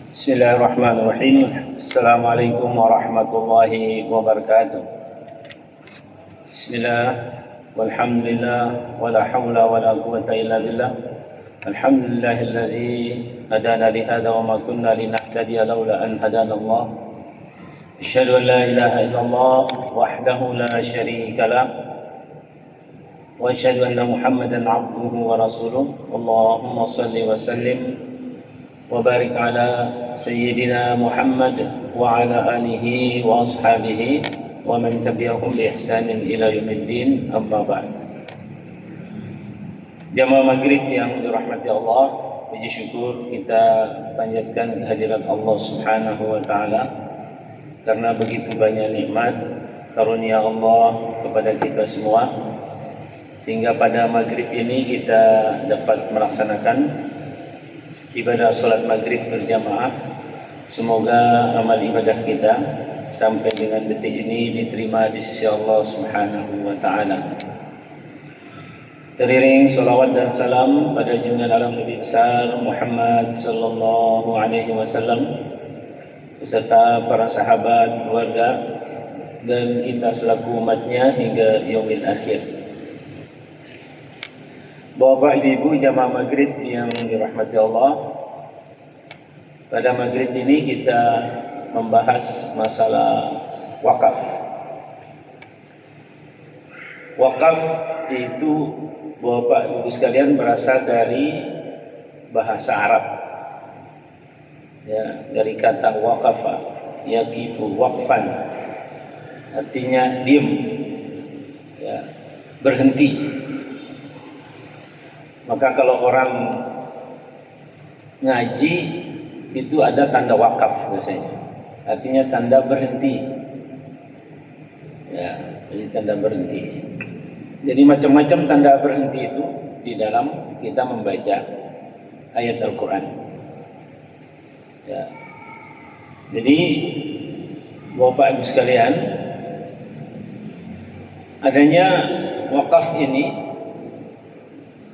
Bismillahirrahmanirrahim. Assalamualaikum warahmatullahi wabarakatuh. Bismillah, walhamdulillah, wala hawla wala quwwata illa billah. Alhamdulillahilladzi hadana li hadza wa ma kunna linahtadiya laula an hadana Allah. Asyhadu an la ilaha illallah wahdahu la syarika lah wa asyhadu anna Muhammadan abduhu wa rasuluh. Allahumma shalli wa sallim wa barik ala sayyidina Muhammad wa ala alihi wa ashabihi wa man tabi'ahum bi ihsanin ila yaumiddin, amma ba'd. Jamaah maghrib yang dirahmati Allah, puji syukur kita panjatkan kehadirat Allah Subhanahu wa taala karena begitu banyak nikmat karunia Allah kepada kita semua, sehingga pada maghrib ini kita dapat melaksanakan ibadah sholat maghrib berjamaah. Semoga amal ibadah kita sampai dengan detik ini diterima di sisi Allah Subhanahu wa ta'ala. Teriring salawat dan salam pada junjungan alam Nabi besar Muhammad sallallahu alaihi wasallam beserta para sahabat, keluarga, dan kita selaku umatnya hingga yaumil akhir. Bapak ibu jamaah maghrib yang dirahmati Allah, pada maghrib ini kita membahas masalah wakaf. Wakaf itu Bapak ibu sekalian berasal dari bahasa Arab, ya, dari kata waqafa yaqifu waqfan, artinya diam, ya, berhenti. Maka kalau orang ngaji itu ada tanda wakaf biasanya, artinya tanda berhenti, ya, jadi tanda berhenti. Jadi macam-macam tanda berhenti itu di dalam kita membaca ayat Al-Quran, ya. Jadi Bapak Ibu sekalian, adanya wakaf ini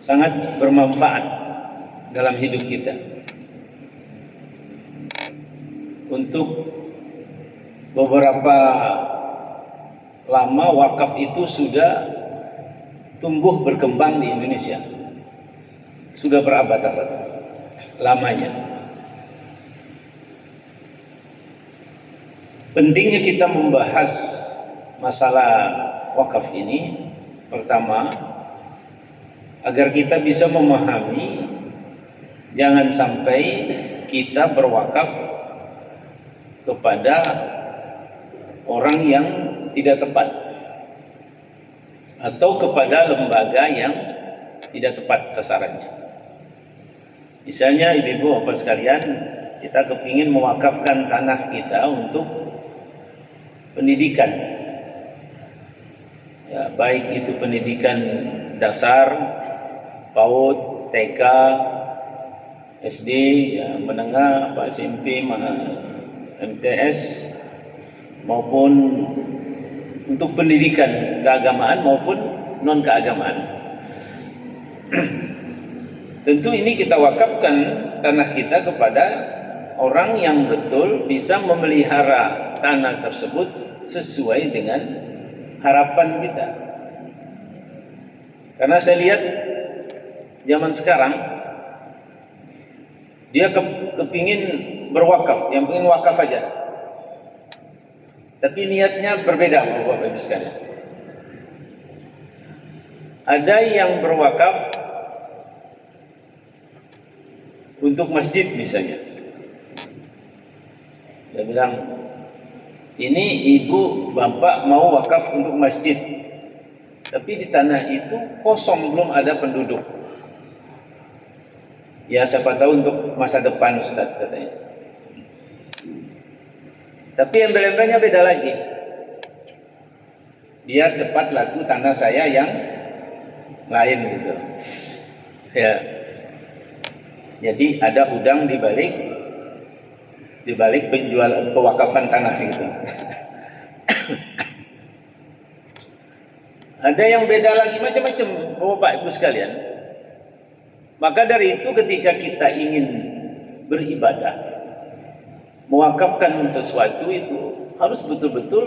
sangat bermanfaat dalam hidup kita. Untuk beberapa lama wakaf itu sudah tumbuh berkembang di Indonesia, sudah berabad-abad lamanya. Pentingnya kita membahas masalah wakaf ini, pertama, agar kita bisa memahami jangan sampai kita berwakaf kepada orang yang tidak tepat atau kepada lembaga yang tidak tepat sasarannya. Misalnya ibu-ibu bapak sekalian, kita kepingin mewakafkan tanah kita untuk pendidikan, ya, baik itu pendidikan dasar, PAUD, TK, SD, ya, menengah, SMP, MTS, maupun untuk pendidikan keagamaan maupun non keagamaan. Tentu ini kita wakafkan tanah kita kepada orang yang betul bisa memelihara tanah tersebut sesuai dengan harapan kita. Karena saya lihat zaman sekarang dia kepingin berwakaf, yang pengen wakaf aja, tapi niatnya berbeda Bapak Ibu sekalian. Ada yang berwakaf untuk masjid misalnya, dia bilang ini ibu bapak mau wakaf untuk masjid, tapi di tanah itu kosong, belum ada penduduk. Ya siapa tahu untuk masa depan Ustaz katanya. Tapi embel-embelnya beda lagi. Biar cepat laku tanah saya yang lain gitu. Ya. Jadi ada udang di balik penjual pewakafan tanah gitu. Ada yang beda lagi, macam-macam Bapak Ibu sekalian. Maka dari itu ketika kita ingin beribadah, mewakafkan sesuatu itu harus betul-betul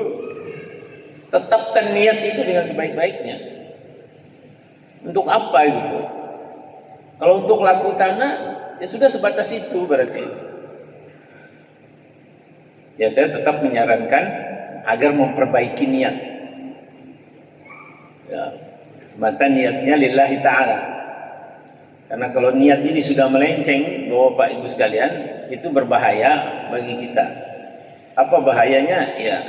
tetapkan niat itu dengan sebaik-baiknya. Untuk apa gitu? Kalau untuk laku tanah, ya sudah sebatas itu berarti. Ya saya tetap menyarankan agar memperbaiki niat. Ya, semata niatnya lillahi ta'ala. Karena kalau niat ini sudah melenceng, Bapak Ibu sekalian, itu berbahaya bagi kita. Apa bahayanya? Ya,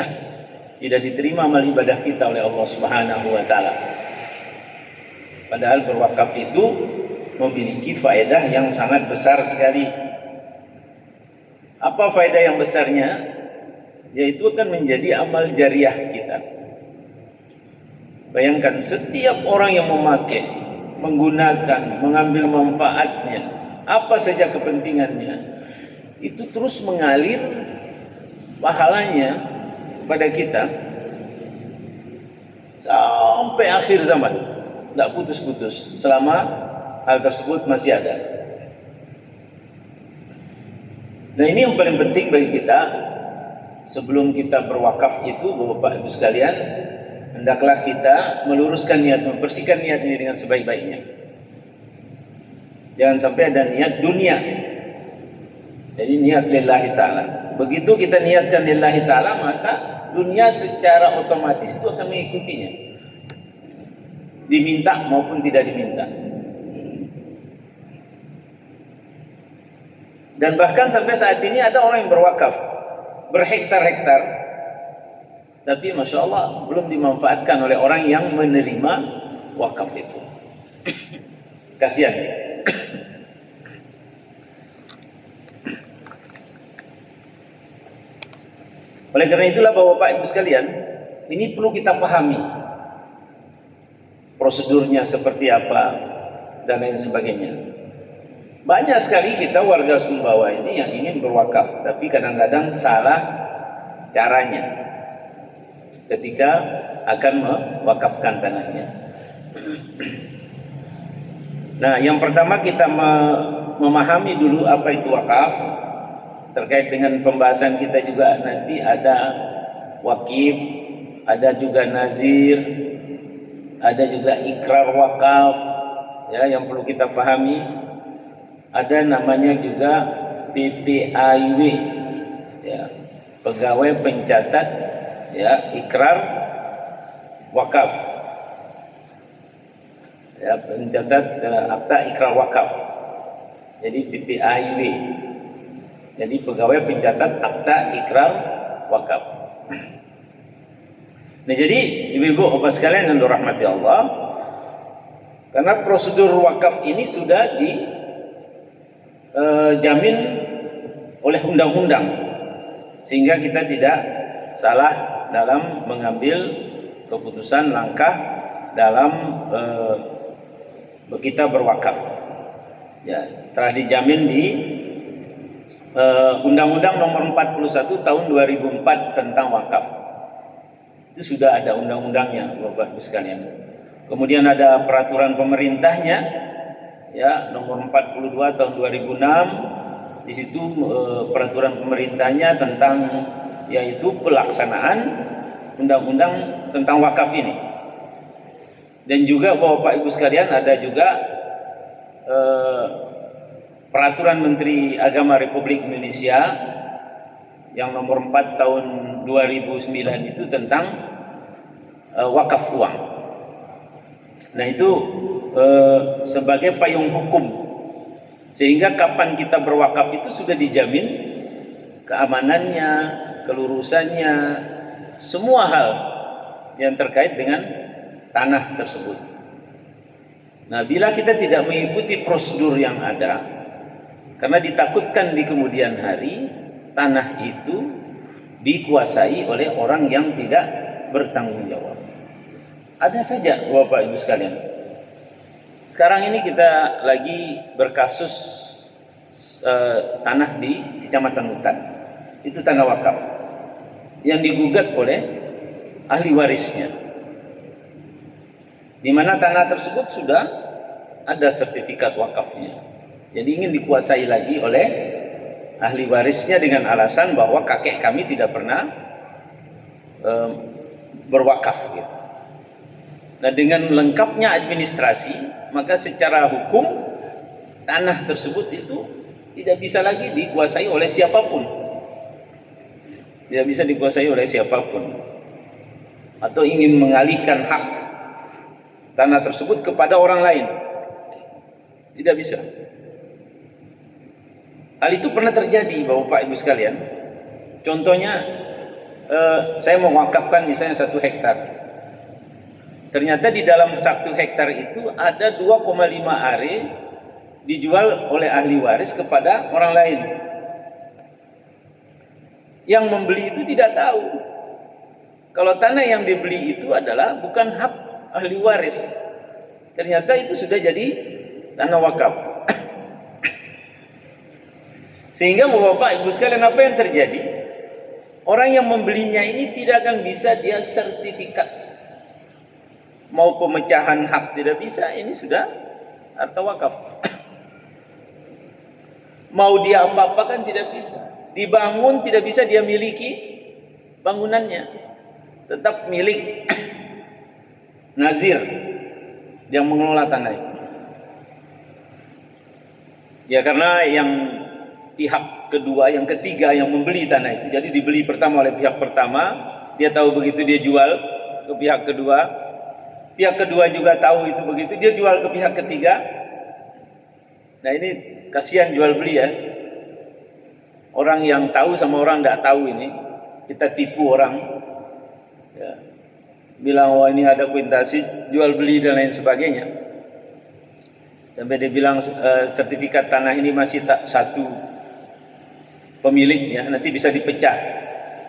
tidak diterima amal ibadah kita oleh Allah Subhanahu wa taala. Padahal berwakaf itu memiliki faedah yang sangat besar sekali. Apa faedah yang besarnya? Yaitu akan menjadi amal jariah kita. Bayangkan setiap orang yang memakai, menggunakan, mengambil manfaatnya, apa saja kepentingannya, itu terus mengalir pahalanya pada kita sampai akhir zaman, tidak putus-putus selama hal tersebut masih ada. Nah ini yang paling penting bagi kita. Sebelum kita berwakaf itu, Bapak Ibu sekalian, hendaklah kita meluruskan niat, membersihkan niat ini dengan sebaik-baiknya. Jangan sampai ada niat dunia. Jadi niat lillahi ta'ala. Begitu kita niatkan lillahi ta'ala, maka dunia secara otomatis itu akan mengikutinya. Diminta maupun tidak diminta. Dan bahkan sampai saat ini ada orang yang berwakaf berhektar-hektar, tapi Masya Allah belum dimanfaatkan oleh orang yang menerima wakaf itu. Kasihan. Oleh karena itulah Bapak Ibu sekalian, ini perlu kita pahami prosedurnya seperti apa dan lain sebagainya. Banyak sekali kita warga Sumbawa ini yang ingin berwakaf, tapi kadang-kadang salah caranya ketika akan mewakafkan tanahnya. Nah, yang pertama kita memahami dulu apa itu wakaf. Terkait dengan pembahasan kita juga nanti ada wakif, ada juga nazir, ada juga ikrar wakaf, ya, yang perlu kita pahami. Ada namanya juga PPAIW, ya, pegawai pencatat, ya, ikrar wakaf, ya, pencatat akta ikrar wakaf. Jadi PPAIW, jadi pegawai pencatat akta ikrar wakaf. Nah jadi ibu-ibu bapak sekalian yang dirahmati Allah, karena prosedur wakaf ini sudah dijamin oleh undang-undang, sehingga kita tidak salah dalam mengambil keputusan langkah dalam kita berwakaf. Ya, telah dijamin di Undang-Undang Nomor 41 Tahun 2004 tentang wakaf. Itu sudah ada undang-undangnya, Bapak Ibu sekalian. Kemudian ada peraturan pemerintahnya, ya, Nomor 42 Tahun 2006. Di situ peraturan pemerintahnya tentang yaitu pelaksanaan undang-undang tentang wakaf ini. Dan juga Bapak Ibu sekalian ada juga Peraturan Menteri Agama Republik Indonesia yang nomor 4 tahun 2009 itu tentang wakaf uang. Nah itu sebagai payung hukum, sehingga kapan kita berwakaf itu sudah dijamin keamanannya, kelurusannya, semua hal yang terkait dengan tanah tersebut. Nah, bila kita tidak mengikuti prosedur yang ada, karena ditakutkan di kemudian hari tanah itu dikuasai oleh orang yang tidak bertanggung jawab. Ada saja Bapak Ibu sekalian. Sekarang ini kita lagi berkasus tanah di Kecamatan Hutan. Itu tanah wakaf yang digugat oleh ahli warisnya, di mana tanah tersebut sudah ada sertifikat wakafnya. Jadi ingin dikuasai lagi oleh ahli warisnya dengan alasan bahwa kakek kami tidak pernah berwakaf gitu. Nah, dengan lengkapnya administrasi, maka secara hukum tanah tersebut itu tidak bisa lagi dikuasai oleh siapapun. Tidak bisa dikuasai oleh siapapun. Atau ingin mengalihkan hak tanah tersebut kepada orang lain. Tidak bisa. Hal itu pernah terjadi, Bapak Ibu sekalian. Contohnya, saya mewakafkan misalnya 1 hektar. Ternyata di dalam 1 hektar itu ada 2,5 are dijual oleh ahli waris kepada orang lain. Yang membeli itu tidak tahu kalau tanah yang dibeli itu adalah bukan hak ahli waris. Ternyata itu sudah jadi tanah wakaf. Sehingga Bapak Ibu sekalian, apa yang terjadi? Orang yang membelinya ini tidak akan bisa dia sertifikat. Mau pemecahan hak tidak bisa, ini sudah harta wakaf. Mau dia apa-apakan tidak bisa. Dibangun tidak bisa dia miliki bangunannya. Tetap milik nazir yang mengelola tanah itu. Ya, karena yang pihak kedua, yang ketiga yang membeli tanah itu. Jadi dibeli pertama oleh pihak pertama, dia tahu begitu dia jual ke pihak kedua. Pihak kedua juga tahu itu begitu, dia jual ke pihak ketiga. Nah, ini kasihan jual beli ya. Orang yang tahu sama orang tidak tahu ini, kita tipu orang. Ya, bilang wah ini ada kuitasi jual beli dan lain sebagainya, sampai dia bilang sertifikat tanah ini masih tak satu pemiliknya, nanti bisa dipecah.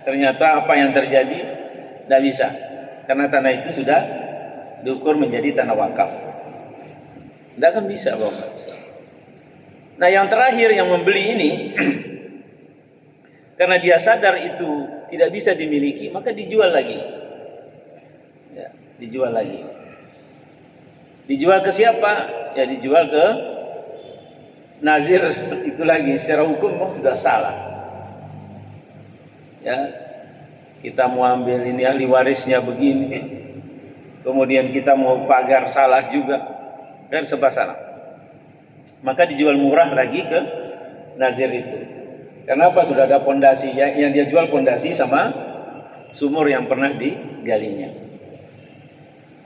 Ternyata apa yang terjadi? Tidak bisa, karena tanah itu sudah diukur menjadi tanah wakaf. Tidak akan bisa, Bapak. Nah, yang terakhir yang membeli ini karena dia sadar itu tidak bisa dimiliki, maka dijual lagi. Ya, dijual lagi. Dijual ke siapa? Ya, dijual ke nazir itu lagi. Secara hukum sudah salah. Ya, kita mau ambil ini ahli warisnya begini, kemudian kita mau pagar salah juga, kan serba salah. Maka dijual murah lagi ke nazir itu. Kenapa? Sudah ada pondasi yang dia jual, pondasi sama sumur yang pernah digalinya.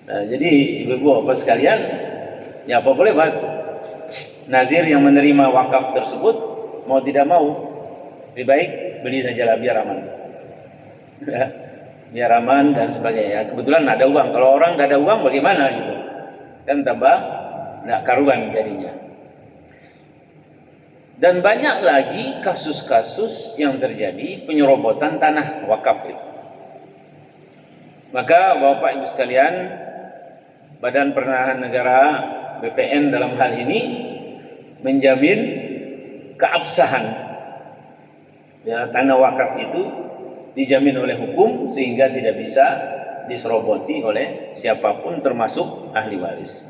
Nah, jadi ibu-ibu bapak sekalian, ya apa boleh buat nazir yang menerima wakaf tersebut mau tidak mau lebih baik beli saja lah, biar aman. Ya, biar aman dan sebagainya. Kebetulan ada uang. Kalau orang tidak ada uang bagaimana gitu? Kan tambah tidak karuan jadinya. Dan banyak lagi kasus-kasus yang terjadi penyerobotan tanah wakaf itu. Maka Bapak Ibu sekalian, Badan Pertanahan Negara BPN dalam hal ini menjamin keabsahan ya, tanah wakaf itu dijamin oleh hukum sehingga tidak bisa diseroboti oleh siapapun termasuk ahli waris.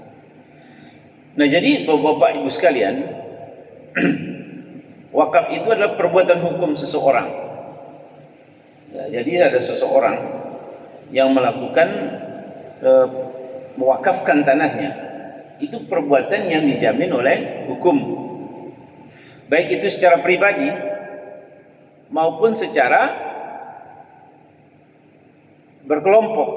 Nah, jadi Bapak Ibu sekalian, wakaf itu adalah perbuatan hukum seseorang. Ya, jadi ada seseorang yang melakukan mewakafkan tanahnya, itu perbuatan yang dijamin oleh hukum, baik itu secara pribadi maupun secara berkelompok.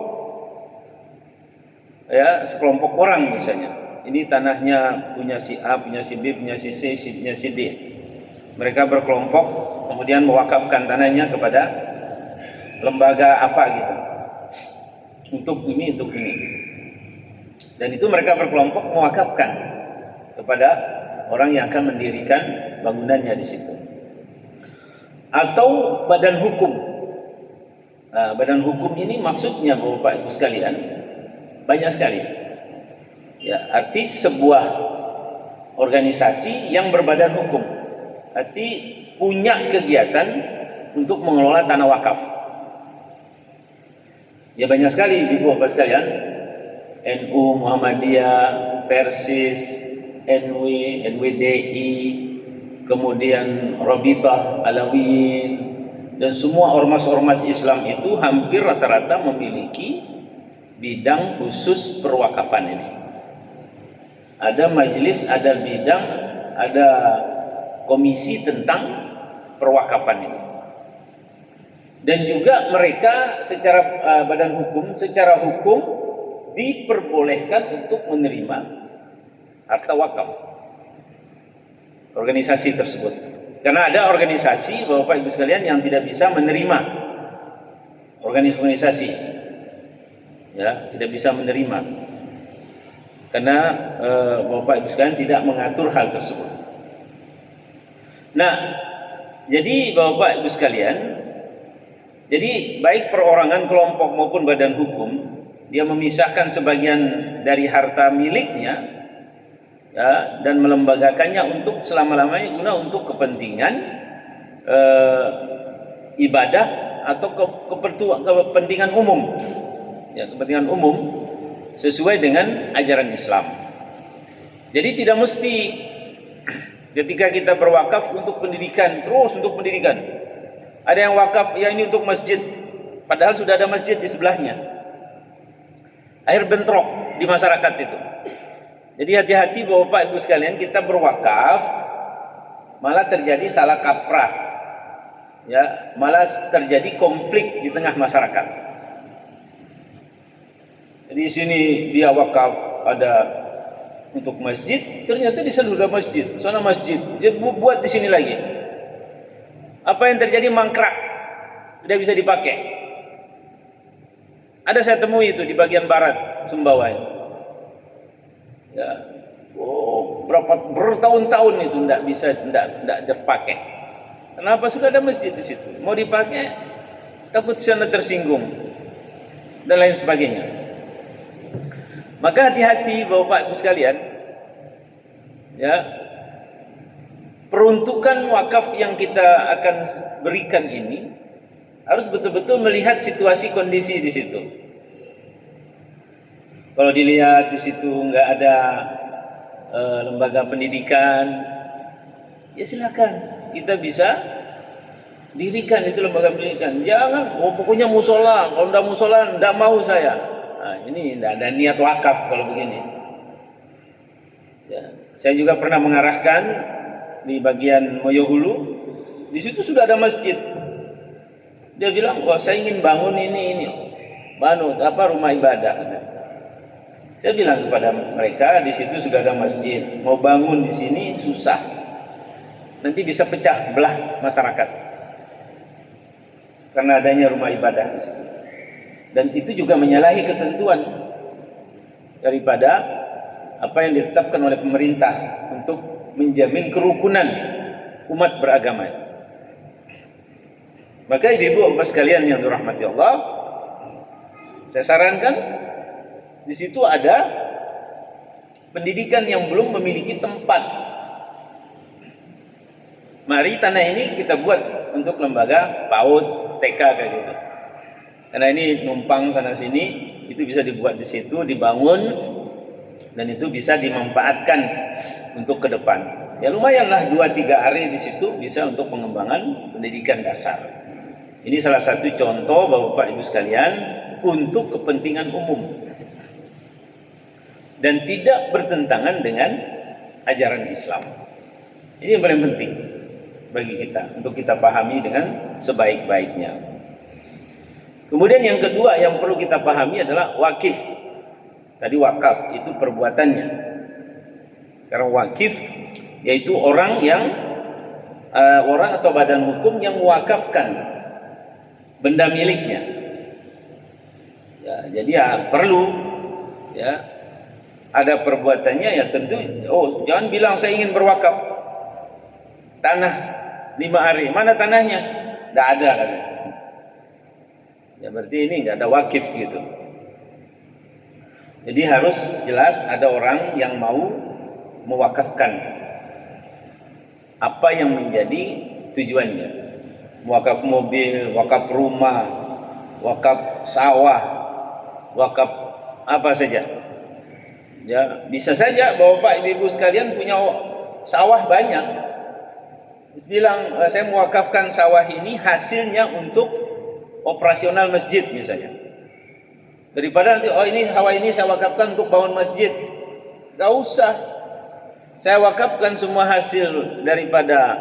Ya, sekelompok orang misalnya, ini tanahnya punya si A, punya si B, punya si C, punya si D. Mereka berkelompok kemudian mewakafkan tanahnya kepada lembaga apa gitu, untuk ini, untuk ini. Dan itu mereka berkelompok mewakafkan kepada orang yang akan mendirikan bangunannya di situ. Atau badan hukum. Nah, badan hukum ini maksudnya Bapak Ibu sekalian banyak sekali. Ya, arti sebuah organisasi yang berbadan hukum. Arti punya kegiatan untuk mengelola tanah wakaf. Ya, banyak sekali Ibu Bapak sekalian. NU, Muhammadiyah, Persis, NW, NWDI, kemudian Rabithah, Alawiyin, dan semua ormas-ormas Islam itu hampir rata-rata memiliki bidang khusus perwakafan ini. Ada majelis, ada bidang, ada komisi tentang perwakafan ini. Dan juga mereka secara badan hukum, secara hukum diperbolehkan untuk menerima harta wakaf organisasi tersebut. Karena ada organisasi, Bapak Ibu sekalian, yang tidak bisa menerima organisasi, ya, tidak bisa menerima karena Bapak Ibu sekalian tidak mengatur hal tersebut. Nah, jadi Bapak Ibu sekalian, jadi baik perorangan, kelompok maupun badan hukum, dia memisahkan sebagian dari harta miliknya, ya, dan melembagakannya untuk selama-lamanya guna untuk kepentingan ibadah atau kepentingan umum, ya, kepentingan umum sesuai dengan ajaran Islam. Jadi tidak mesti ketika kita berwakaf untuk pendidikan, terus untuk pendidikan. Ada yang wakaf, ya ini untuk masjid, padahal sudah ada masjid di sebelahnya. Akhir bentrok di masyarakat itu. Jadi hati-hati Bapak Ibu sekalian, kita berwakaf malah terjadi salah kaprah, ya, malah terjadi konflik di tengah masyarakat. Jadi di sini dia wakaf ada untuk masjid, ternyata di sana sudah masjid, sana masjid, dia buat di sini lagi. Apa yang terjadi? Mangkrak, tidak bisa dipakai. Ada saya temui itu di bagian barat Sumbawa. Ya, bertahun-tahun itu tidak bisa, tidak dipakai. Kenapa? Sudah ada masjid di situ. Mau dipakai, takut sana tersinggung dan lain sebagainya. Maka hati-hati Bapak Ibu sekalian, ya, peruntukan wakaf yang kita akan berikan ini harus betul-betul melihat situasi kondisi di situ. Kalau dilihat di situ nggak ada lembaga pendidikan, ya silakan kita bisa dirikan itu lembaga pendidikan. Jangan, pokoknya musola, kalau tidak musola tidak mau saya. Nah, ini tidak ada niat wakaf kalau begini. Ya, saya juga pernah mengarahkan di bagian Moyohulu, di situ sudah ada masjid. Dia bilang, wah saya ingin bangun ini, bangun apa rumah ibadah. Saya bilang kepada mereka, di situ sudah ada masjid, mau bangun di sini susah, nanti bisa pecah belah masyarakat karena adanya rumah ibadah di situ. Dan itu juga menyalahi ketentuan daripada apa yang ditetapkan oleh pemerintah untuk menjamin kerukunan umat beragama. Maka ibu-ibu bapak sekalian yang dirahmati Allah, saya sarankan di situ ada pendidikan yang belum memiliki tempat. Mari tanah ini kita buat untuk lembaga PAUD, TK kayak gitu. Karena ini numpang sana sini, itu bisa dibuat di situ, dibangun, dan itu bisa dimanfaatkan untuk ke depan. Ya lumayanlah 2-3 hari di situ bisa untuk pengembangan pendidikan dasar. Ini salah satu contoh Bapak Ibu sekalian untuk kepentingan umum dan tidak bertentangan dengan ajaran Islam. Ini yang paling penting bagi kita untuk kita pahami dengan sebaik-baiknya. Kemudian yang kedua yang perlu kita pahami adalah wakif. Tadi wakaf itu perbuatannya. Karena wakif yaitu orang yang orang atau badan hukum yang mewakafkan benda miliknya. Ya, jadi ya perlu ya ada perbuatannya ya tentu. Oh jangan bilang saya ingin berwakaf tanah 5 hari. Mana tanahnya? Tidak ada katanya. Ya berarti ini nggak ada wakif gitu. Jadi harus jelas ada orang yang mau mewakafkan apa yang menjadi tujuannya. Wakaf mobil, wakaf rumah, wakaf sawah, wakaf apa saja. Ya bisa saja Bapak Ibu sekalian punya sawah banyak, bilang saya mewakafkan sawah ini hasilnya untuk operasional masjid misalnya. Daripada nanti ini sawah ini saya wakafkan untuk bangun masjid. Gak usah. Saya wakafkan semua hasil daripada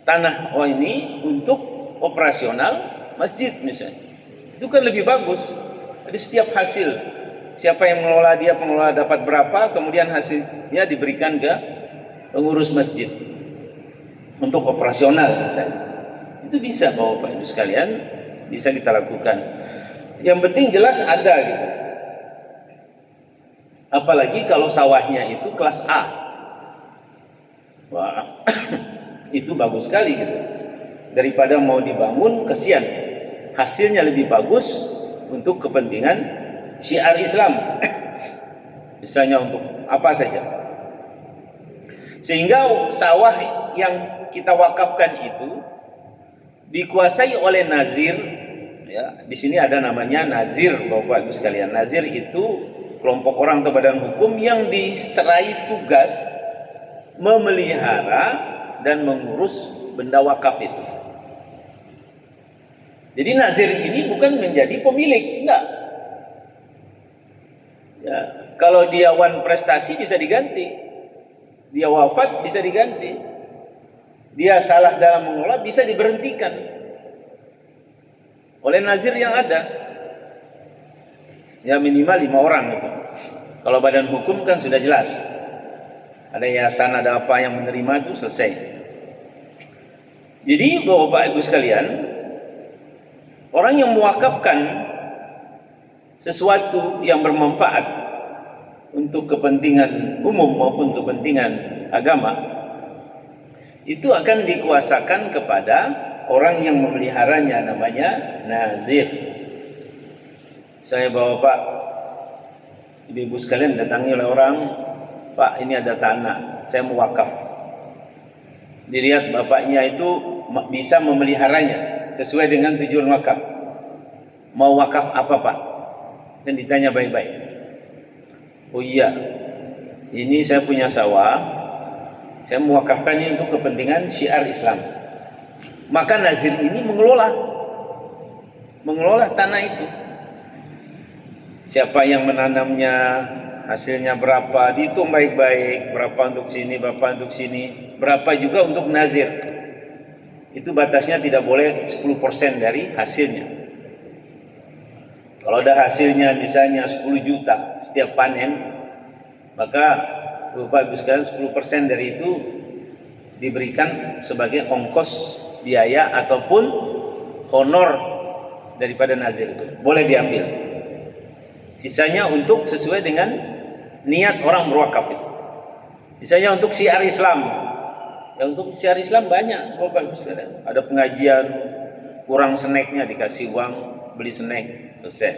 tanah ini untuk operasional masjid misalnya. Itu kan lebih bagus. Jadi setiap hasil, siapa yang mengelola, dia pengelola dapat berapa, kemudian hasilnya diberikan ke pengurus masjid untuk operasional misalnya. Itu bisa Bapak Ibu sekalian, bisa kita lakukan. Yang penting jelas ada gitu. Apalagi kalau sawahnya itu kelas A. Wah, itu bagus sekali gitu. Daripada mau dibangun, kesian. Hasilnya lebih bagus untuk kepentingan syiar Islam. Misalnya untuk apa saja. Sehingga sawah yang kita wakafkan itu dikuasai oleh nazir, ya. Di sini ada namanya nazir, Bapak Ibu sekalian. Nazir itu kelompok orang atau badan hukum yang diserai tugas memelihara dan mengurus benda wakaf itu. Jadi nazir ini bukan menjadi pemilik, enggak. Ya, kalau dia wan prestasi bisa diganti, dia wafat bisa diganti, dia salah dalam mengelola bisa diberhentikan oleh nazir yang ada. Ya minimal 5 orang itu. Kalau badan hukum kan sudah jelas, ada yayasan, ada apa yang menerima itu selesai. Jadi Bapak Ibu sekalian, orang yang mewakafkan sesuatu yang bermanfaat untuk kepentingan umum maupun kepentingan agama, itu akan dikuasakan kepada orang yang memeliharanya, namanya nazir. Saya bawa Pak, ibu-ibu sekalian datangi oleh orang, Pak ini ada tanah, saya mau wakaf. Dilihat bapaknya itu bisa memeliharanya sesuai dengan tujuan wakaf. Mau wakaf apa Pak? Dan ditanya baik-baik. Oh iya, ini saya punya sawah, saya mewakafkannya untuk kepentingan syiar Islam. Maka nazir ini mengelola tanah itu. Siapa yang menanamnya, hasilnya berapa, dihitung baik-baik, berapa untuk sini, berapa untuk sini, berapa juga untuk nazir. Itu batasnya tidak boleh 10% dari hasilnya. Kalau ada hasilnya misalnya 10 juta setiap panen, maka Bapak Ibu sekalian 10% dari itu diberikan sebagai ongkos biaya ataupun honor daripada nazir itu. Boleh diambil. Sisanya untuk sesuai dengan niat orang berwakaf itu. Misalnya untuk syiar Islam. Ya untuk syiar Islam banyak Bapak Ibu sekalian. Ada pengajian, kurang snacknya dikasih uang, beli snack, selesai.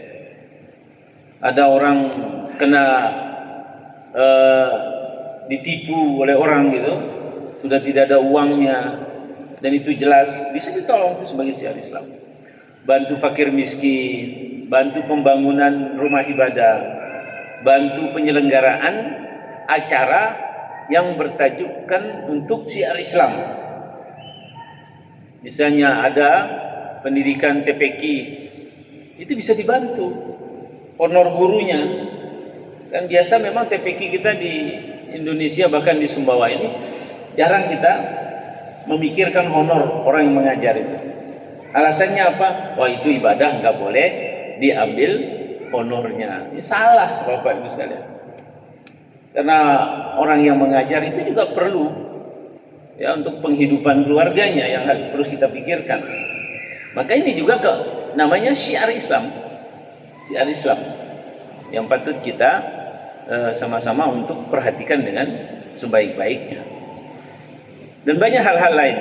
Ada orang kena ditipu oleh orang gitu, sudah tidak ada uangnya, dan itu jelas, bisa ditolong itu sebagai syiar Islam. Bantu fakir miskin, bantu pembangunan rumah ibadah, bantu penyelenggaraan acara yang bertajukkan untuk syiar Islam. Misalnya ada pendidikan TPQ, itu bisa dibantu honor gurunya. Kan biasa memang TPQ kita di Indonesia bahkan di Sumbawa ini jarang kita memikirkan honor orang yang mengajar itu. Alasannya apa? Wah itu ibadah, nggak boleh diambil honornya. Ini salah Bapak Ibu sekalian. Karena orang yang mengajar itu juga perlu ya untuk penghidupan keluarganya yang terus kita pikirkan. Maka ini juga namanya syiar Islam. Syiar Islam yang patut kita sama-sama untuk perhatikan dengan sebaik-baiknya. Dan banyak hal-hal lain.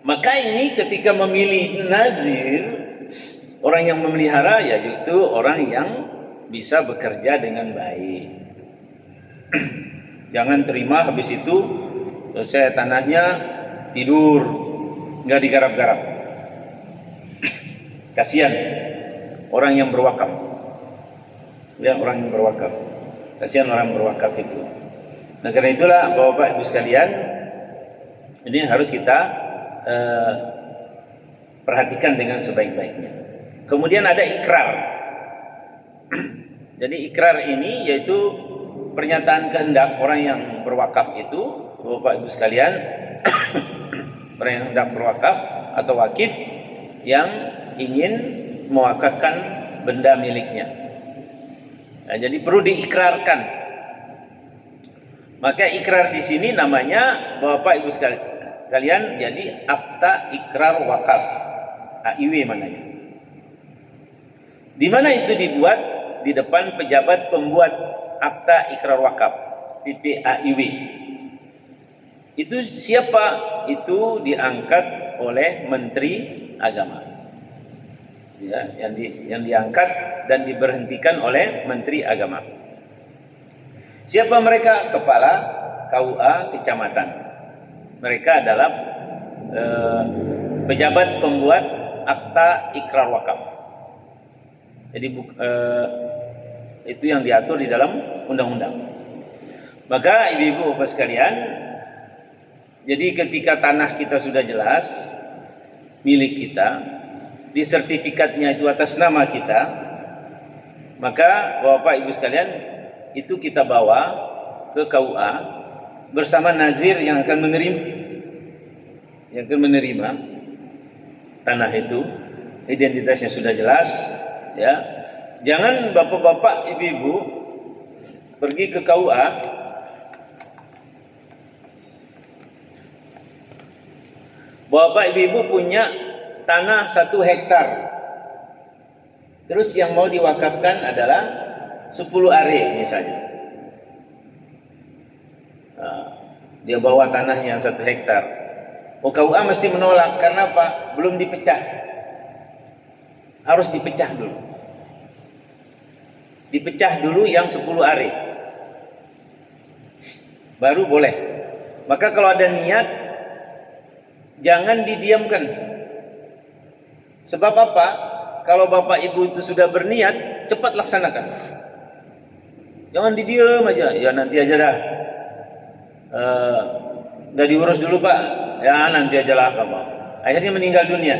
Maka ini ketika memilih nazir, orang yang memelihara yaitu orang yang bisa bekerja dengan baik. Jangan terima habis itu selesai tanahnya tidur, nggak digarap-garap. Kasihan orang yang berwakaf. Ya, orang yang berwakaf. Kasihan orang berwakaf itu. Nah, karena itulah Bapak Ibu sekalian, Ini harus kita perhatikan dengan sebaik-baiknya. Kemudian ada ikrar. Jadi ikrar ini yaitu pernyataan kehendak orang yang berwakaf itu, Bapak Ibu sekalian, orang yang hendak berwakaf atau wakif yang ingin mewakafkan benda miliknya. Nah, jadi perlu diikrarkan. Maka ikrar di sini namanya Bapak Ibu sekalian jadi akta ikrar wakaf, AIW mananya. Di mana itu dibuat? Di depan pejabat pembuat akta ikrar wakaf, PPAIW. Itu siapa? Itu diangkat oleh Menteri Agama. Ya, yang diangkat dan diberhentikan oleh Menteri Agama. Siapa mereka? Kepala KUA kecamatan. Mereka adalah pejabat pembuat akta ikrar wakaf. Jadi itu yang diatur di dalam undang-undang. Maka ibu-ibu bapak sekalian, jadi ketika tanah kita sudah jelas milik kita, di sertifikatnya itu atas nama kita, maka bapak ibu sekalian itu kita bawa ke KUA bersama nazir yang akan menerima tanah itu, identitasnya sudah jelas, ya. Jangan bapak-bapak, ibu-ibu pergi ke KUA bapak ibu-ibu punya tanah 1 hektar, terus yang mau diwakafkan adalah 10 are misalnya. Dia bawa tanah yang 1 hektar. KUA mesti menolak karena apa? Belum dipecah. Harus dipecah dulu. Dipecah dulu yang 10 are. Baru boleh. Maka kalau ada niat, jangan didiamkan. Sebab apa? Kalau bapak ibu itu sudah berniat, cepat laksanakan. Jangan didiam aja. Ya nanti aja dah. Udah diurus dulu pak. Ya nanti aja lah bapak. Akhirnya meninggal dunia.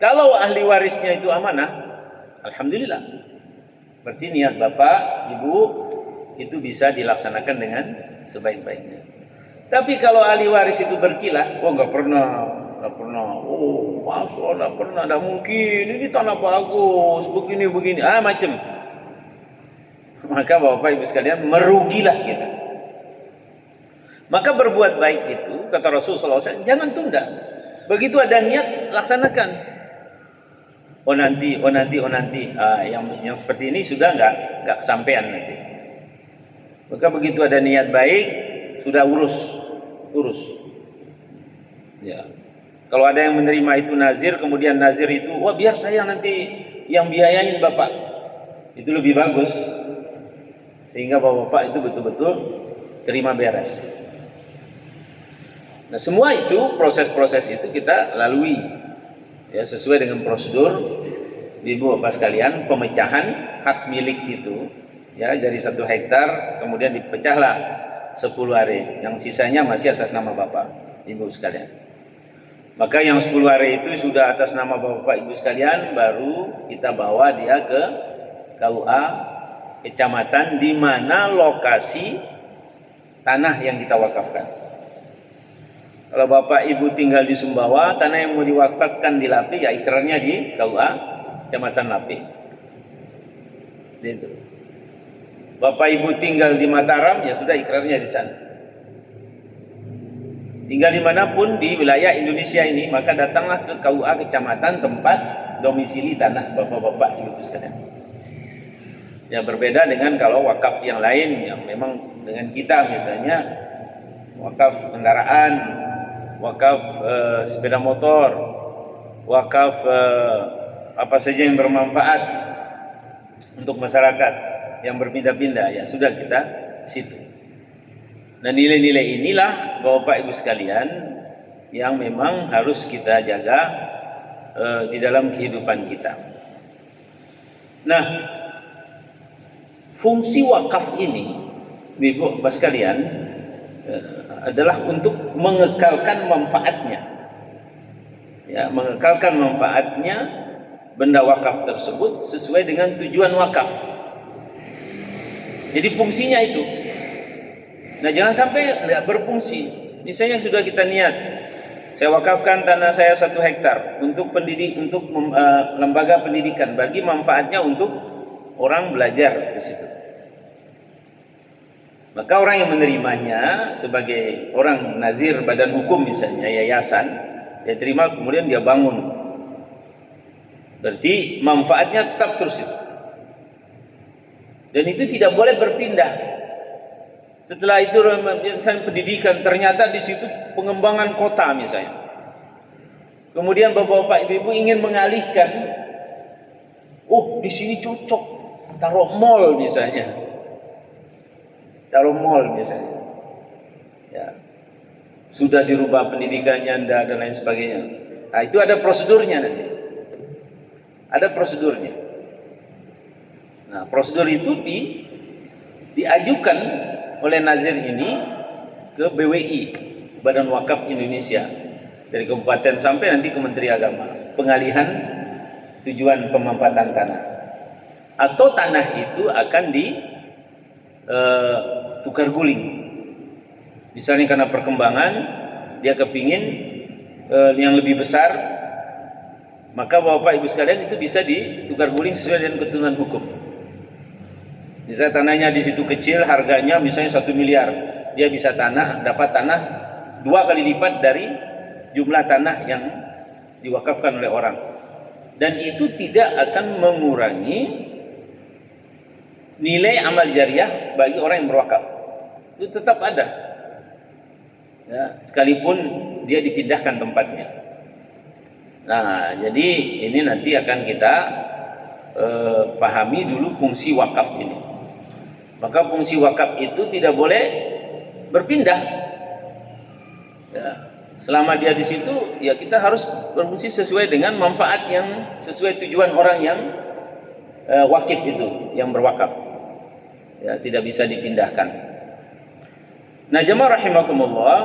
Kalau ahli warisnya itu amanah, alhamdulillah. Berarti niat bapak, ibu itu bisa dilaksanakan dengan sebaik-baiknya. Tapi kalau ahli waris itu berkilah, nggak pernah, masuk nggak pernah, nggak mungkin, ini tanah bagus, begini, macam. Maka bapak ibu sekalian merugilah kita. Maka berbuat baik itu, kata Rasulullah SAW, jangan tunda. Begitu ada niat, laksanakan. Oh nanti. Yang seperti ini sudah nggak kesampaian nanti. Maka begitu ada niat baik, sudah urus. Ya. Kalau ada yang menerima itu nazir, kemudian nazir itu, biar saya nanti yang biayain bapak, itu lebih bagus. Sehingga bapak itu betul-betul terima beres. Nah semua itu proses-proses itu kita lalui. Ya, sesuai dengan prosedur ibu bapak sekalian, pemecahan hak milik itu ya dari 1 hektar kemudian dipecahlah 10 are, yang sisanya masih atas nama bapak ibu sekalian. Maka yang 10 are itu sudah atas nama bapak ibu sekalian, baru kita bawa dia ke KUA kecamatan di mana lokasi tanah yang kita wakafkan. Kalau bapak ibu tinggal di Sumbawa, tanah yang mau diwakafkan di Lapi, ya ikrarnya di KUA Kecamatan Lapi. Gitu. Bapak ibu tinggal di Mataram, ya sudah ikrarnya di sana. Tinggal dimanapun di wilayah Indonesia ini, maka datanglah ke KUA Kecamatan tempat domisili tanah bapak-bapak ibu sekalian. Ya berbeda dengan kalau wakaf yang lain yang memang dengan kita, misalnya wakaf kendaraan, wakaf sepeda motor, wakaf apa saja yang bermanfaat untuk masyarakat yang berpindah-pindah, ya sudah kita situ. Nah nilai-nilai inilah bapak ibu sekalian yang memang harus kita jaga di dalam kehidupan kita. Nah fungsi wakaf ini ibu bapak sekalian adalah untuk mengekalkan manfaatnya. Ya, mengekalkan manfaatnya benda wakaf tersebut sesuai dengan tujuan wakaf. Jadi fungsinya itu. Nah, jangan sampai tidak berfungsi. Misalnya sudah kita niat, saya wakafkan tanah saya 1 hektar untuk lembaga pendidikan, bagi manfaatnya untuk orang belajar di situ. Maka orang yang menerimanya sebagai orang nazir badan hukum misalnya yayasan, dia terima kemudian dia bangun. Berarti manfaatnya tetap terus itu. Dan itu tidak boleh berpindah. Setelah itu misalnya pendidikan, ternyata di situ pengembangan kota misalnya. Kemudian bapak-bapak ibu-ibu ingin mengalihkan, di sini cocok, taruh mall misalnya. Taruh mall misalnya. Ya. Sudah dirubah pendidikannya dan lain sebagainya. Nah, itu ada prosedurnya nanti. Ada prosedurnya. Nah, prosedur itu diajukan oleh nazir ini ke BWI, Badan Wakaf Indonesia, dari kabupaten sampai nanti ke Menteri Agama, pengalihan tujuan pemanfaatan tanah. Atau tanah itu akan tukar guling. Misalnya karena perkembangan dia kepingin yang lebih besar, maka Bapak Ibu sekalian itu bisa ditukar guling sesuai dengan ketentuan hukum. Misalnya tanahnya di situ kecil, harganya misalnya 1 miliar, dia bisa dapat tanah 2 kali lipat dari jumlah tanah yang diwakafkan oleh orang. Dan itu tidak akan mengurangi nilai amal jariah bagi orang yang berwakaf. Itu tetap ada. Ya, sekalipun dia dipindahkan tempatnya. Nah, jadi ini nanti akan kita pahami dulu fungsi wakaf ini. Maka fungsi wakaf itu tidak boleh berpindah. Ya, selama dia di situ, ya kita harus berfungsi sesuai dengan manfaat yang sesuai tujuan orang yang wakif itu, yang berwakaf. Ya, tidak bisa dipindahkan. Nah, jemaah rahimakumullah,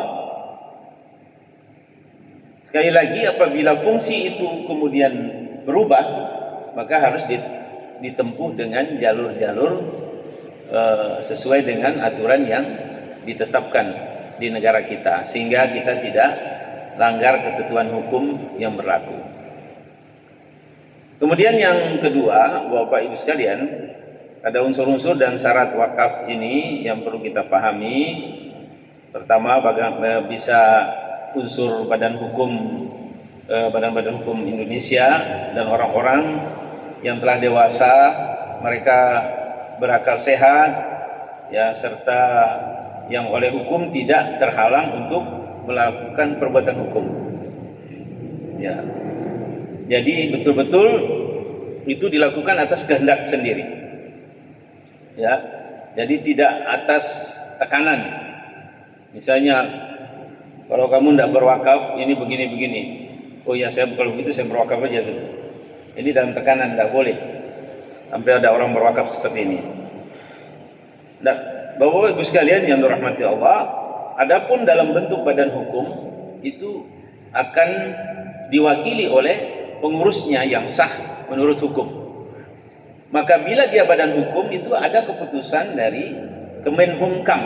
sekali lagi apabila fungsi itu kemudian berubah, maka harus ditempuh dengan jalur-jalur sesuai dengan aturan yang ditetapkan di negara kita, sehingga kita tidak langgar ketentuan hukum yang berlaku. Kemudian yang kedua, Bapak Ibu sekalian, ada unsur-unsur dan syarat wakaf ini yang perlu kita pahami. Pertama, bagaimana bisa unsur badan hukum, badan-badan hukum Indonesia dan orang-orang yang telah dewasa, mereka berakal sehat, ya, serta yang oleh hukum tidak terhalang untuk melakukan perbuatan hukum. Ya, jadi betul-betul itu dilakukan atas kehendak sendiri. Ya, jadi tidak atas tekanan. Misalnya, kalau kamu tidak berwakaf, ini begini-begini. Oh ya, saya kalau begitu saya berwakaf aja dulu. Ini dalam tekanan, tidak boleh. Sampai ada orang berwakaf seperti ini. Nah, Bapak Ibu sekalian yang dirahmati Allah, adapun dalam bentuk badan hukum itu akan diwakili oleh pengurusnya yang sah menurut hukum. Maka bila dia badan hukum, itu ada keputusan dari Kemenhumkam,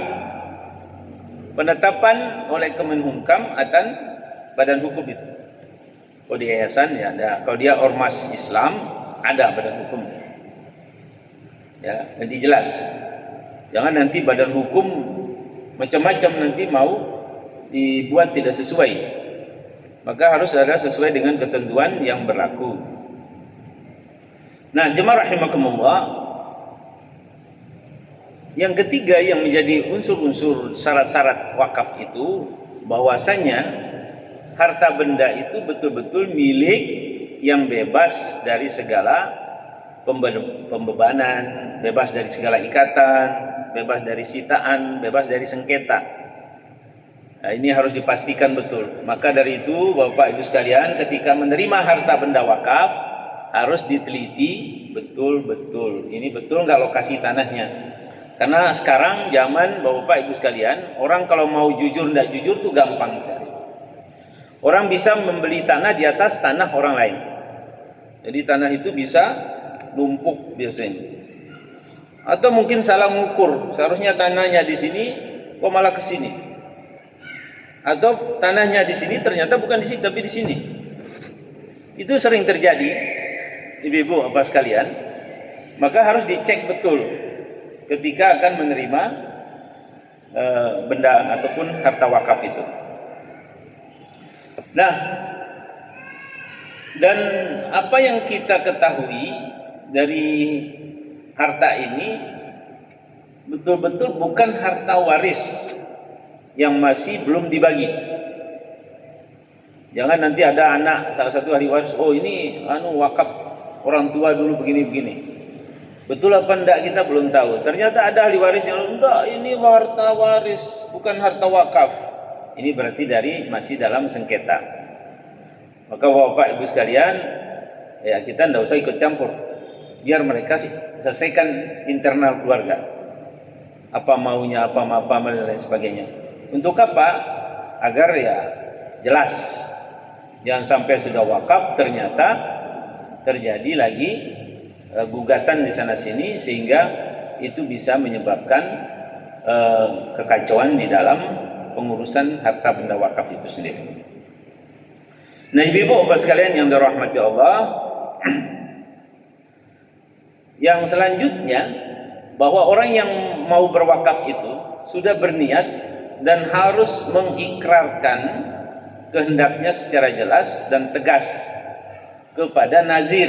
penetapan oleh Kemenhumkam akan badan hukum itu. Kalau di yayasan ya ada, kalau dia ormas Islam ada badan hukum. Ya, nanti jelas. Jangan nanti badan hukum macam-macam nanti mau dibuat tidak sesuai. Maka harus ada sesuai dengan ketentuan yang berlaku. Nah, jemaah rahimakumullah, yang ketiga yang menjadi unsur-unsur syarat-syarat wakaf itu, bahwasanya harta benda itu betul-betul milik yang bebas dari segala pembebanan, bebas dari segala ikatan, bebas dari sitaan, bebas dari sengketa. Nah, ini harus dipastikan betul. Maka dari itu Bapak Ibu sekalian, ketika menerima harta benda wakaf harus diteliti betul-betul. Ini betul nggak lokasi tanahnya? Karena sekarang zaman Bapak Ibu sekalian, orang kalau mau jujur tidak jujur tuh gampang sekali. Orang bisa membeli tanah di atas tanah orang lain. Jadi tanah itu bisa numpuk biasanya. Atau mungkin salah mengukur, seharusnya tanahnya di sini kok malah ke sini. Atau tanahnya di sini ternyata bukan di sini tapi di sini. Itu sering terjadi, ibu-ibu apa sekalian. Maka harus dicek betul ketika akan menerima benda ataupun harta wakaf itu. Nah, dan apa yang kita ketahui dari harta ini betul-betul bukan harta waris yang masih belum dibagi. Jangan nanti ada anak salah satu ahli waris, oh ini wakaf orang tua dulu begini-begini. Betul apa enggak kita belum tahu. Ternyata ada ahli waris yang enggak, ini harta waris, bukan harta wakaf. Ini berarti masih dalam sengketa. Maka Bapak Ibu sekalian, ya kita enggak usah ikut campur. Biar mereka selesaikan internal keluarga. Apa maunya, apa dan lain sebagainya. Untuk apa? Agar ya jelas. Jangan sampai sudah wakaf ternyata terjadi lagi gugatan di sana sini sehingga itu bisa menyebabkan kekacauan di dalam pengurusan harta benda wakaf itu sendiri. Nah, ibu-ibu bapak sekalian yang dirahmati Allah, yang selanjutnya bahwa orang yang mau berwakaf itu sudah berniat dan harus mengikrarkan kehendaknya secara jelas dan tegas kepada nazir.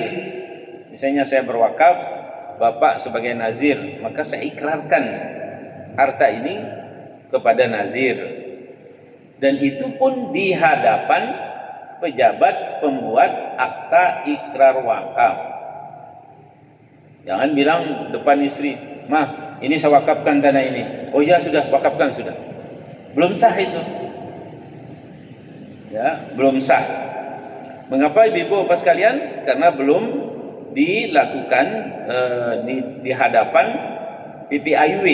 Misalnya saya berwakaf, Bapak sebagai nazir, maka saya ikrarkan harta ini kepada nazir. Dan itu pun di hadapan pejabat pembuat akta ikrar wakaf. Jangan bilang depan istri, "Mah, ini saya wakafkan tanah ini." "Oh ya sudah, wakafkan sudah." Belum sah itu. Ya, belum sah. Mengapa ibu-ibu bapak sekalian? Karena belum dilakukan di hadapan PPAUW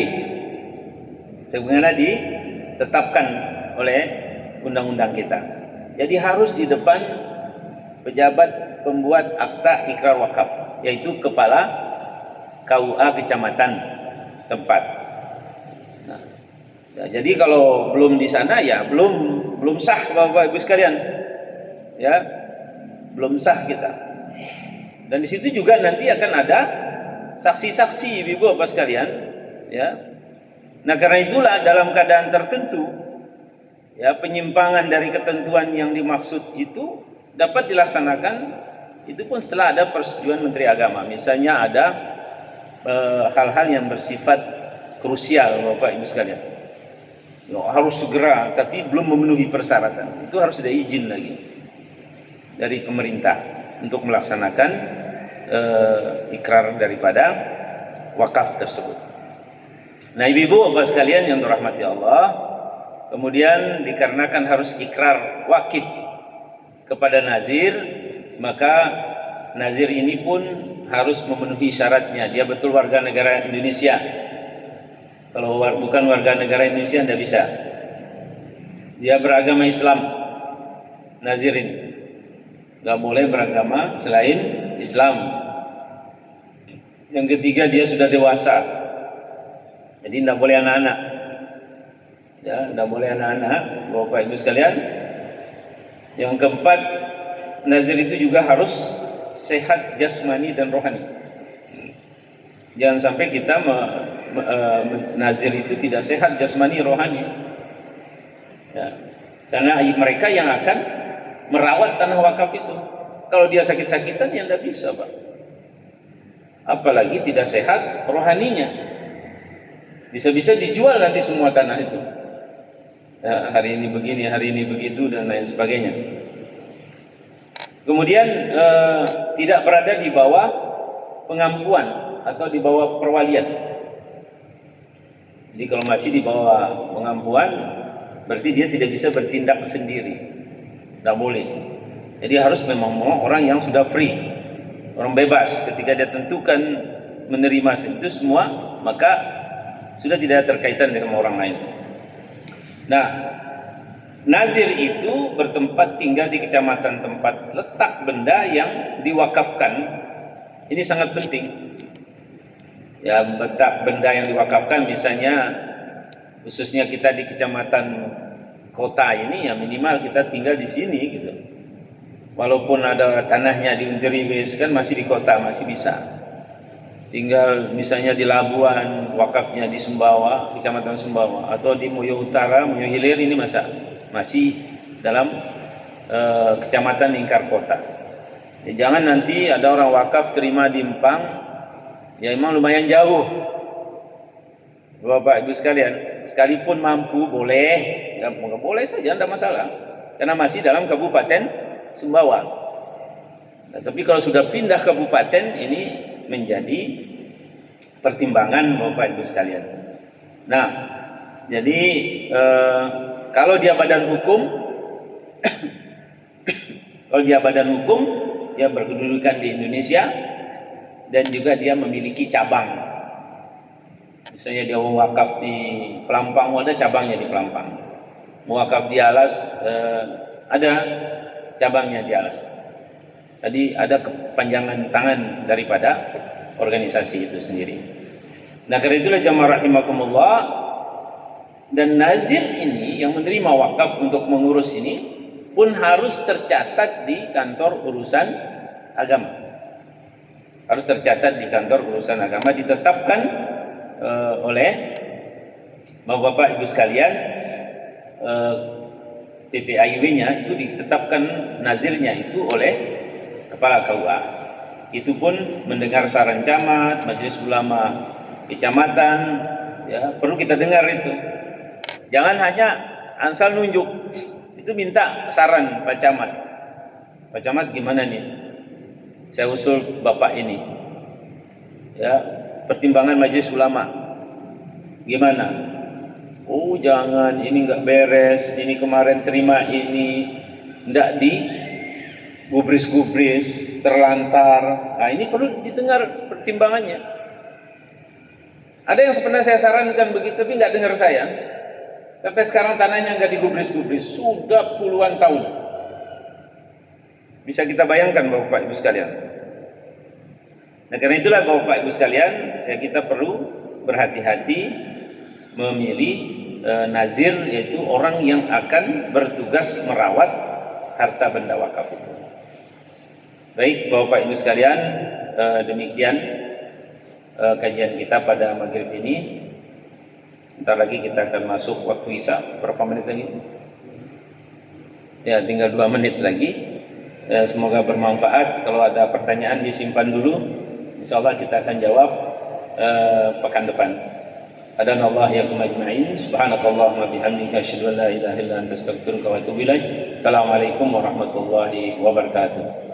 sebagaimana ditetapkan oleh undang-undang kita. Jadi harus di depan pejabat pembuat akta ikrar wakaf, yaitu kepala KUA kecamatan setempat. Nah, ya, jadi kalau belum di sana ya belum sah Bapak Ibu sekalian. Ya, belum sah kita. Dan di situ juga nanti akan ada saksi-saksi ibu bapak sekalian, ya. Nah, karena itulah dalam keadaan tertentu, ya, penyimpangan dari ketentuan yang dimaksud itu dapat dilaksanakan itu pun setelah ada persetujuan Menteri Agama. Misalnya ada hal-hal yang bersifat krusial Bapak Ibu sekalian. Harus segera tapi belum memenuhi persyaratan. Itu harus ada izin lagi dari pemerintah untuk melaksanakan ikrar daripada wakaf tersebut. Nah, ibu-ibu bapak sekalian yang dirahmati Allah, kemudian dikarenakan harus ikrar wakif kepada nazir, maka nazir ini pun harus memenuhi syaratnya. Dia betul warga negara Indonesia. Kalau bukan warga negara Indonesia tidak bisa. Dia beragama Islam, nazir ini nggak boleh beragama selain Islam. Yang ketiga, dia sudah dewasa, jadi tidak boleh anak-anak. Ya, tidak boleh anak-anak, Bapak Ibu sekalian. Yang keempat, nazir itu juga harus sehat jasmani dan rohani. Jangan sampai kita nazir itu tidak sehat jasmani rohani. Ya, karena mereka yang akan merawat tanah wakaf itu. Kalau dia sakit-sakitan ya tidak bisa, Pak. Apalagi tidak sehat rohaninya. Bisa-bisa dijual nanti semua tanah itu. Ya, hari ini begini, hari ini begitu dan lain sebagainya. Kemudian tidak berada di bawah pengampuan atau di bawah perwalian. Jadi kalau masih di bawah pengampuan, berarti dia tidak bisa bertindak sendiri. Tidak boleh. Jadi harus memang orang yang sudah free, orang bebas. Ketika dia tentukan menerima itu semua, maka sudah tidak terkaitan dengan orang lain. Nah, nazir itu bertempat tinggal di kecamatan tempat letak benda yang diwakafkan. Ini sangat penting. Ya, letak benda yang diwakafkan, misalnya khususnya kita di kecamatan kota ini, ya minimal kita tinggal di sini gitu. Walaupun ada tanahnya di Unteribes kan masih di kota, masih bisa. Tinggal misalnya di Labuan, wakafnya di Sumbawa, kecamatan Sumbawa, atau di Moyo Utara, Moyo Hilir, ini masih dalam kecamatan lingkar kota. Ya, jangan nanti ada orang wakaf terima di Empang, ya emang lumayan jauh. Bapak Ibu sekalian, sekalipun mampu boleh, ya boleh saja, tidak masalah, karena masih dalam kabupaten Sumbawa. Nah, tapi kalau sudah pindah kabupaten, ini menjadi pertimbangan Bapak Ibu sekalian. Nah, jadi kalau dia badan hukum, kalau dia badan hukum, dia berkedudukan di Indonesia dan juga dia memiliki cabang. Misalnya dia wakaf di Pelampang, ada cabangnya di Pelampang. Wakaf di Alas, ada cabangnya di Alas. Tadi ada kepanjangan tangan daripada organisasi itu sendiri. Nah, karena itulah jamaah rahimakumullah, dan nazir ini yang menerima wakaf untuk mengurus ini pun harus tercatat di kantor urusan agama. Harus tercatat di kantor urusan agama, ditetapkan oleh Bapak Ibu sekalian, PPAIW-nya itu ditetapkan nazirnya itu oleh Kepala KUA. Itu pun mendengar saran camat, majelis ulama kecamatan, ya perlu kita dengar itu. Jangan hanya asal nunjuk, itu minta saran Pak Camat. Pak Camat gimana nih? Saya usul Bapak ini. Ya, pertimbangan majelis ulama. Gimana? Oh, jangan, ini enggak beres, ini kemarin terima ini enggak di gubris, terlantar. Nah, ini perlu didengar pertimbangannya. Ada yang sebenarnya saya sarankan begitu, tapi nggak dengar saya. Sampai sekarang tanahnya nggak digubris, sudah puluhan tahun. Bisa kita bayangkan Bapak Ibu sekalian. Nah, karena itulah Bapak Ibu sekalian, ya kita perlu berhati-hati memilih nazir, yaitu orang yang akan bertugas merawat harta benda wakaf itu. Baik Bapak Ibu sekalian, demikian kajian kita pada maghrib ini. Sebentar lagi kita akan masuk waktu isya. Berapa menit lagi? Ya, tinggal 2 menit lagi. Semoga bermanfaat. Kalau ada pertanyaan disimpan dulu, insyaallah kita akan jawab pekan depan. Adanallahu yakum ajma'in. Subhanakallahumma bihamdika asyhadu an la ilaha illa anta astaghfiruka wa atubu ilaik. Assalamualaikum warahmatullahi wabarakatuh.